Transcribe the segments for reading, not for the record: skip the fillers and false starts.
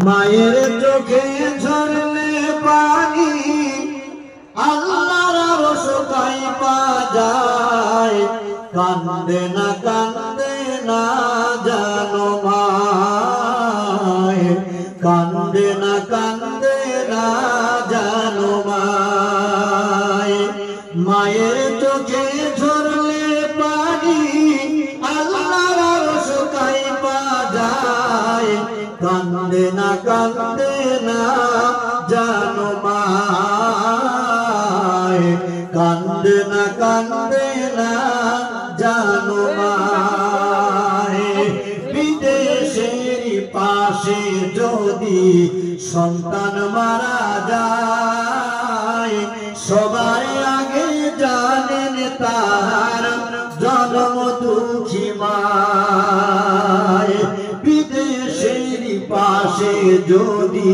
মায়ের চোখে ঝরলে পানি আল্লাহর আরশ কাঁপা যায়। কান্দে না জানো মায়, কান্দে না জানো মায়। মায়ের চোখে ঝরলে পানি আল্লাহর আরশ কাঁপা যায়। কান্দে না জানো মায়, কান্দে না জানো মায়। বিদেশের পাশে যদি সন্তান মারা যায়, সবার আগে জানেন তার জন্ম দুঃখী মায়। বিদেশের পাশে যদি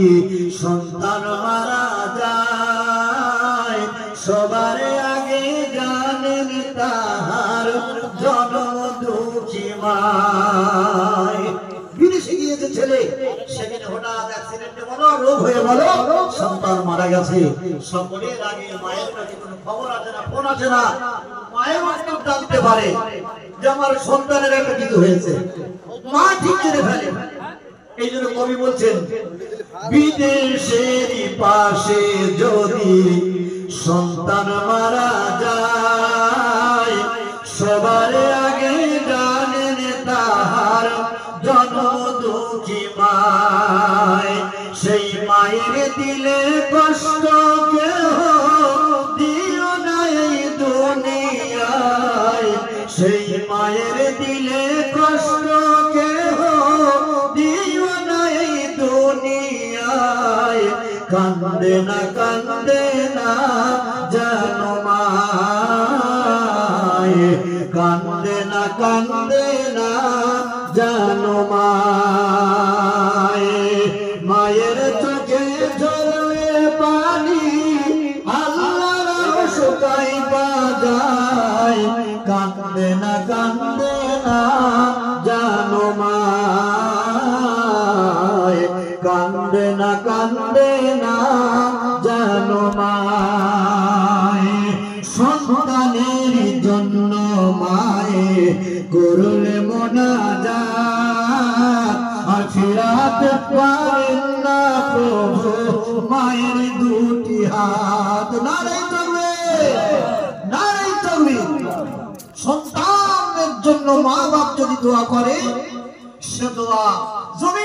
সন্তান মারা যায়, সবার আগে জানেন তাহার জন্ম দুঃখী মায়। বিদেশে গিয়েছে ছেলে, সেখানে হঠাৎ অ্যাক্সিডেন্টে বলো, রোগ হয়ে বলো, সন্তান মারা গেছে। সকলের আগে মায়ের কাছে কোনো খবর আছে না, ফোন আছে না, মায়ের মাধ্যমে জানতে পারে যে আমার সন্তানের একটা কিছু হয়েছে। মা ঠিক করে ফেলে। এই জন্য কবি বলছেন, বিদেশের পাশে যদি সন্তান মারা যায়, সবার আগে জানেন তাহার জন্ম দুঃখী মায়। সেই মায়ের দিলে কষ্ট কেহ দিও না এই দুনিয়ায়। সেই মায়ের দিলে কষ্ট কেহ দিও না এই দুনিয়ায়। কান্দে না জানো মায়, কান্দে না জানো মায়। মায়ের চোখে ঝরলে পানি আল্লাহর আরশ কাঁপা যায়। কান্দে না জানো মায়, কান্দে না জানো মায়। সন্তানের জন্য মায়ে করলে মোনাজাত, আখিরাত পারেন না প্রভু মায়ের দুটি হাত। নারে তাকবীর। সন্তানের জন্য মা বাপ যদি দোয়া করে, সে দোয়া জমিন